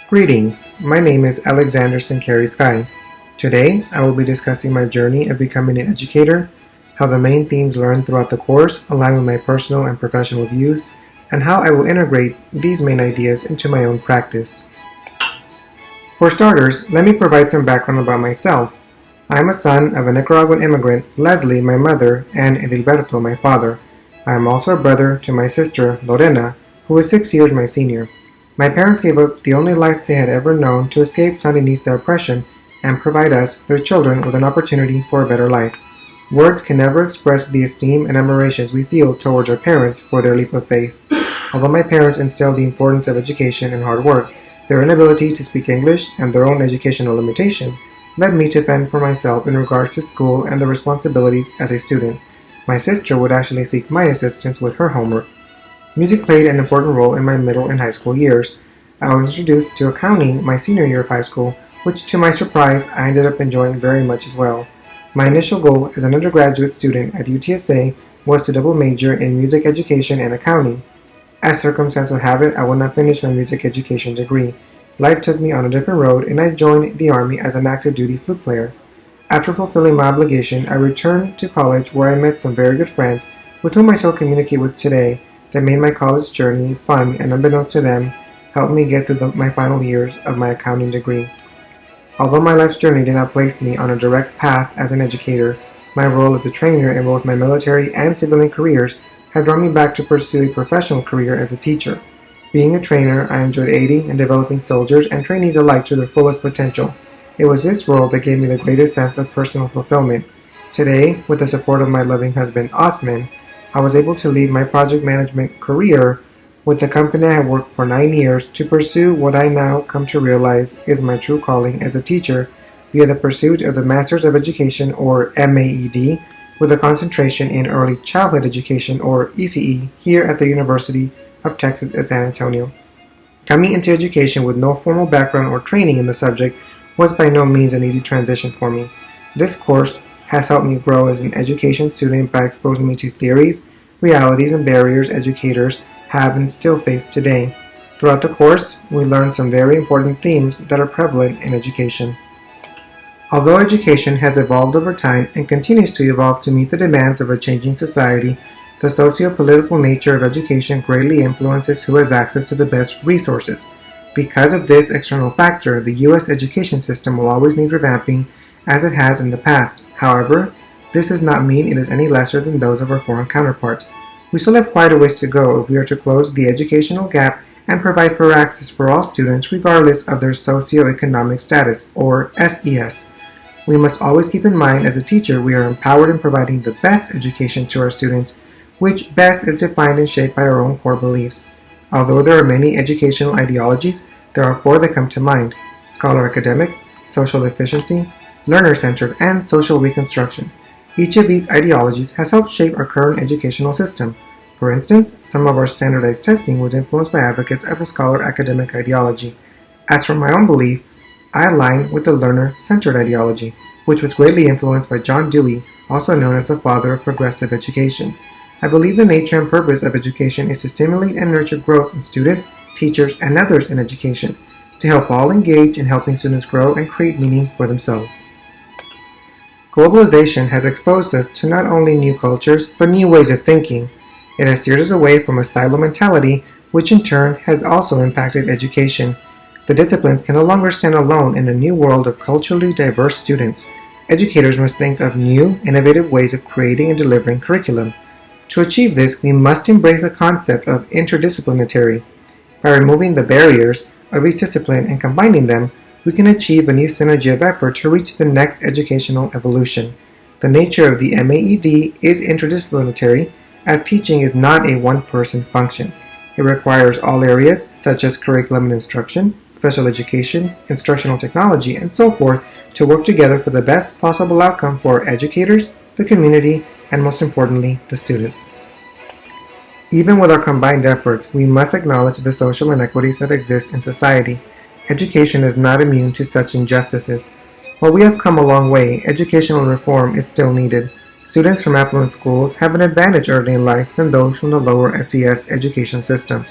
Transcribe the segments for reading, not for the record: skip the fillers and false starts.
Greetings, my name is Alexander Sincari Sky. Today, I will be discussing my journey of becoming an educator, how the main themes learned throughout the course align with my personal and professional views, and how I will integrate these main ideas into my own practice. For starters, let me provide some background about myself. I am a son of a Nicaraguan immigrant, Leslie, my mother, and Edilberto, my father. I am also a brother to my sister, Lorena, who is 6 years my senior. My parents gave up the only life they had ever known to escape Sandinista oppression and provide us, their children, with an opportunity for a better life. Words can never express the esteem and admiration we feel towards our parents for their leap of faith. Although my parents instilled the importance of education and hard work, their inability to speak English and their own educational limitations led me to fend for myself in regards to school and the responsibilities as a student. My sister would actually seek my assistance with her homework. Music played an important role in my middle and high school years. I was introduced to accounting my senior year of high school, which to my surprise I ended up enjoying very much as well. My initial goal as an undergraduate student at UTSA was to double major in music education and accounting. As circumstance would have it, I would not finish my music education degree. Life took me on a different road and I joined the Army as an active duty flute player. After fulfilling my obligation, I returned to college where I met some very good friends with whom I still communicate with today that made my college journey fun and, unbeknownst to them, helped me get through my final years of my accounting degree. Although my life's journey did not place me on a direct path as an educator, my role as a trainer in both my military and civilian careers had drawn me back to pursue a professional career as a teacher. Being a trainer, I enjoyed aiding and developing soldiers and trainees alike to their fullest potential. It was this role that gave me the greatest sense of personal fulfillment. Today, with the support of my loving husband, Osman, I was able to leave my project management career with the company I have worked for 9 years to pursue what I now come to realize is my true calling as a teacher via the pursuit of the Masters of Education, or MAED, with a concentration in Early Childhood Education, or ECE, here at the University of Texas at San Antonio. Coming into education with no formal background or training in the subject was by no means an easy transition for me. This course has helped me grow as an education student by exposing me to theories, realities, and barriers educators have and still face today. Throughout the course, we learned some very important themes that are prevalent in education. Although education has evolved over time and continues to evolve to meet the demands of a changing society, the socio-political nature of education greatly influences who has access to the best resources. Because of this external factor, the U.S. education system will always need revamping as it has in the past. However, this does not mean it is any lesser than those of our foreign counterparts. We still have quite a ways to go if we are to close the educational gap and provide fair access for all students regardless of their socioeconomic status, or SES. We must always keep in mind as a teacher we are empowered in providing the best education to our students, which best is defined and shaped by our own core beliefs. Although there are many educational ideologies, there are 4 that come to mind: scholar academic, social efficiency, learner-centered, and social reconstruction. Each of these ideologies has helped shape our current educational system. For instance, some of our standardized testing was influenced by advocates of a scholar academic ideology. As for my own belief, I align with the learner-centered ideology, which was greatly influenced by John Dewey, also known as the father of progressive education. I believe the nature and purpose of education is to stimulate and nurture growth in students, teachers, and others in education, to help all engage in helping students grow and create meaning for themselves. Globalization has exposed us to not only new cultures, but new ways of thinking. It has steered us away from a silo mentality, which in turn has also impacted education. The disciplines can no longer stand alone in a new world of culturally diverse students. Educators must think of new, innovative ways of creating and delivering curriculum. To achieve this, we must embrace the concept of interdisciplinarity. By removing the barriers of each discipline and combining them, we can achieve a new synergy of effort to reach the next educational evolution. The nature of the MAED is interdisciplinary, as teaching is not a one-person function. It requires all areas, such as curriculum and instruction, special education, instructional technology, and so forth, to work together for the best possible outcome for educators, the community, and most importantly, the students. Even with our combined efforts, we must acknowledge the social inequities that exist in society. Education is not immune to such injustices. While we have come a long way, educational reform is still needed. Students from affluent schools have an advantage early in life than those from the lower SES education systems.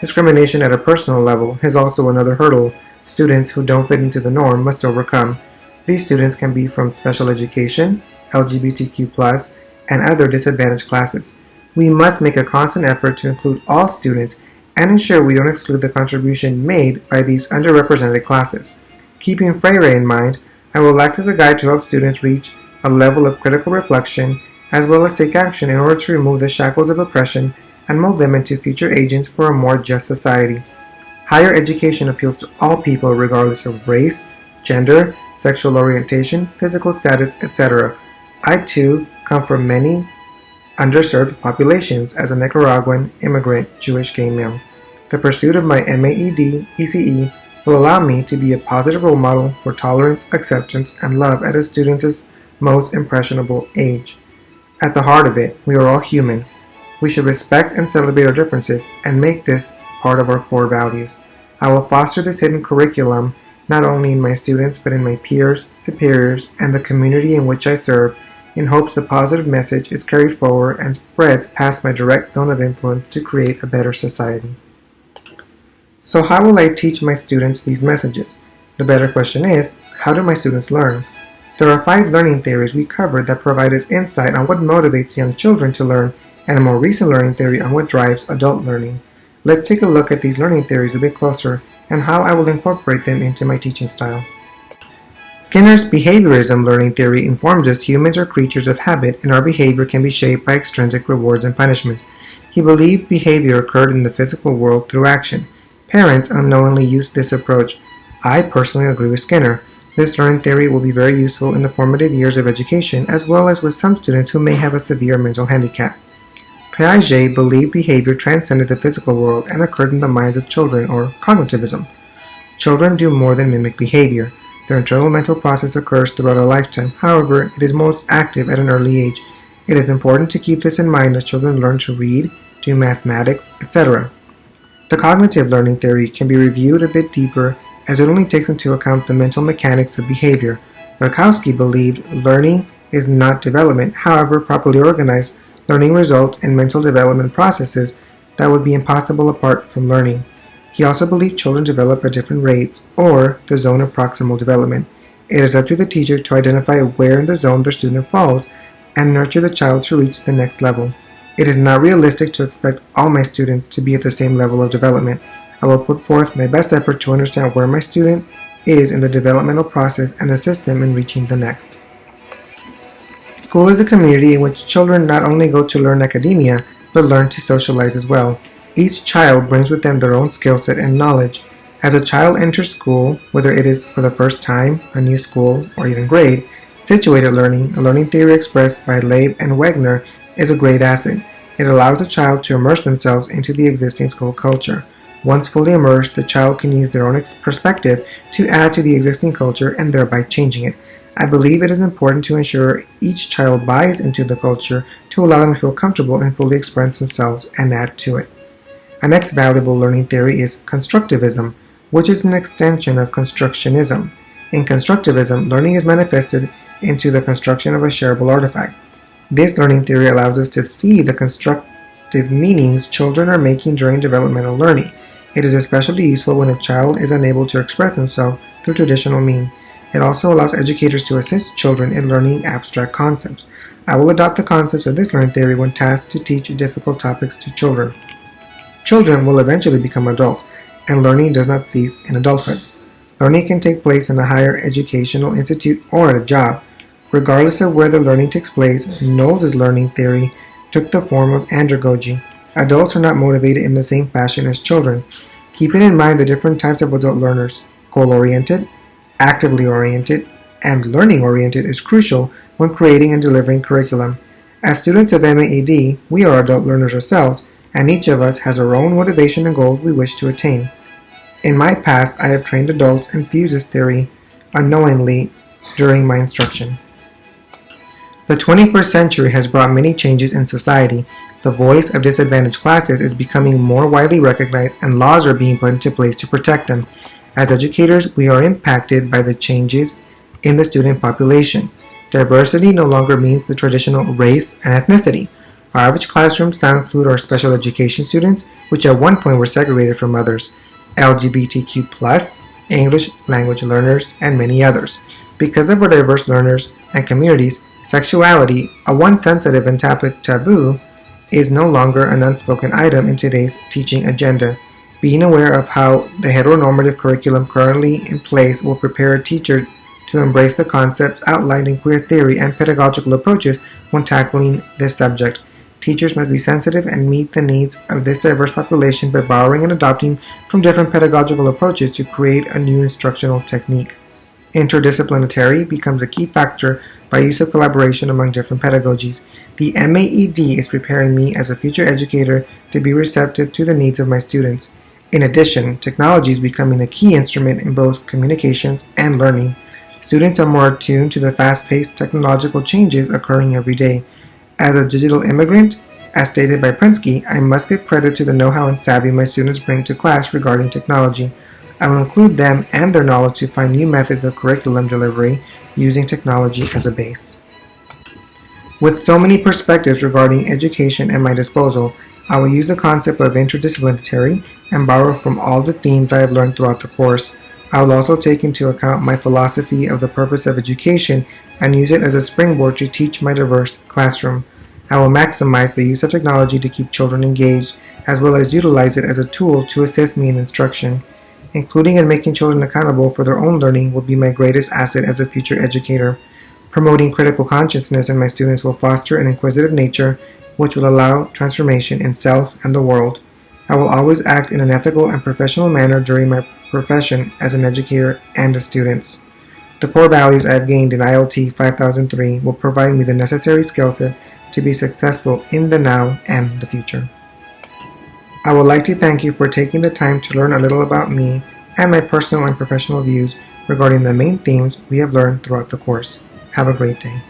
Discrimination at a personal level is also another hurdle students who don't fit into the norm must overcome. These students can be from special education, LGBTQ+, and other disadvantaged classes. We must make a constant effort to include all students and ensure we don't exclude the contribution made by these underrepresented classes. Keeping Freire in mind, I will act as a guide to help students reach a level of critical reflection as well as take action in order to remove the shackles of oppression and mold them into future agents for a more just society. Higher education appeals to all people regardless of race, gender, sexual orientation, physical status, etc. I too come from many underserved populations as a Nicaraguan immigrant Jewish gay male. The pursuit of my MAED ECE will allow me to be a positive role model for tolerance, acceptance, and love at a student's most impressionable age. At the heart of it, we are all human. We should respect and celebrate our differences and make this part of our core values. I will foster this hidden curriculum not only in my students but in my peers, superiors, and the community in which I serve in hopes the positive message is carried forward and spreads past my direct zone of influence to create a better society. So how will I teach my students these messages? The better question is, how do my students learn? There are 5 learning theories we covered that provide us insight on what motivates young children to learn and a more recent learning theory on what drives adult learning. Let's take a look at these learning theories a bit closer and how I will incorporate them into my teaching style. Skinner's behaviorism learning theory informs us humans are creatures of habit and our behavior can be shaped by extrinsic rewards and punishments. He believed behavior occurred in the physical world through action. Parents unknowingly used this approach. I personally agree with Skinner. This learning theory will be very useful in the formative years of education as well as with some students who may have a severe mental handicap. Piaget believed behavior transcended the physical world and occurred in the minds of children, or cognitivism. Children do more than mimic behavior. Their internal mental process occurs throughout a lifetime. However, it is most active at an early age. It is important to keep this in mind as children learn to read, do mathematics, etc. The cognitive learning theory can be reviewed a bit deeper as it only takes into account the mental mechanics of behavior. Velikovsky believed learning is not development. However, properly organized, learning results in mental development processes that would be impossible apart from learning. He also believed children develop at different rates, or the zone of proximal development. It is up to the teacher to identify where in the zone the student falls and nurture the child to reach the next level. It is not realistic to expect all my students to be at the same level of development. I will put forth my best effort to understand where my student is in the developmental process and assist them in reaching the next. School is a community in which children not only go to learn academia, but learn to socialize as well. Each child brings with them their own skill set and knowledge. As a child enters school, whether it is for the first time, a new school, or even grade, situated learning, a learning theory expressed by Leib and Wegner, is a great asset. It allows a child to immerse themselves into the existing school culture. Once fully immersed, the child can use their own perspective to add to the existing culture and thereby changing it. I believe it is important to ensure each child buys into the culture to allow them to feel comfortable and fully express themselves and add to it. Our next valuable learning theory is constructivism, which is an extension of constructionism. In constructivism, learning is manifested into the construction of a shareable artifact. This learning theory allows us to see the constructive meanings children are making during developmental learning. It is especially useful when a child is unable to express himself through traditional means. It also allows educators to assist children in learning abstract concepts. I will adopt the concepts of this learning theory when tasked to teach difficult topics to children. Children will eventually become adults, and learning does not cease in adulthood. Learning can take place in a higher educational institute or at a job. Regardless of where the learning takes place, Knowles' learning theory took the form of andragogy. Adults are not motivated in the same fashion as children. Keeping in mind the different types of adult learners, goal-oriented, actively oriented, and learning-oriented is crucial when creating and delivering curriculum. As students of MAED, we are adult learners ourselves, and each of us has our own motivation and goals we wish to attain. In my past, I have trained adults and fused this theory unknowingly during my instruction. The 21st century has brought many changes in society. The voice of disadvantaged classes is becoming more widely recognized and laws are being put into place to protect them. As educators, we are impacted by the changes in the student population. Diversity no longer means the traditional race and ethnicity. Our average classrooms now include our special education students, which at one point were segregated from others, LGBTQ+, English language learners, and many others. Because of our diverse learners and communities, sexuality, a once sensitive and taboo, is no longer an unspoken item in today's teaching agenda. Being aware of how the heteronormative curriculum currently in place will prepare a teacher to embrace the concepts outlined in queer theory and pedagogical approaches when tackling this subject. Teachers must be sensitive and meet the needs of this diverse population by borrowing and adopting from different pedagogical approaches to create a new instructional technique. Interdisciplinarity becomes a key factor by use of collaboration among different pedagogies. The MAED is preparing me as a future educator to be receptive to the needs of my students. In addition, technology is becoming a key instrument in both communications and learning. Students are more attuned to the fast-paced technological changes occurring every day. As a digital immigrant, as stated by Prensky, I must give credit to the know-how and savvy my students bring to class regarding technology. I will include them and their knowledge to find new methods of curriculum delivery using technology as a base. With so many perspectives regarding education at my disposal, I will use the concept of interdisciplinarity and borrow from all the themes I have learned throughout the course. I will also take into account my philosophy of the purpose of education and use it as a springboard to teach my diverse classroom. I will maximize the use of technology to keep children engaged, as well as utilize it as a tool to assist me in instruction. Including and making children accountable for their own learning will be my greatest asset as a future educator. Promoting critical consciousness in my students will foster an inquisitive nature, which will allow transformation in self and the world. I will always act in an ethical and professional manner during my profession as an educator and as students. The core values I have gained in ILT 5003 will provide me the necessary skill set to be successful in the now and the future. I would like to thank you for taking the time to learn a little about me and my personal and professional views regarding the main themes we have learned throughout the course. Have a great day.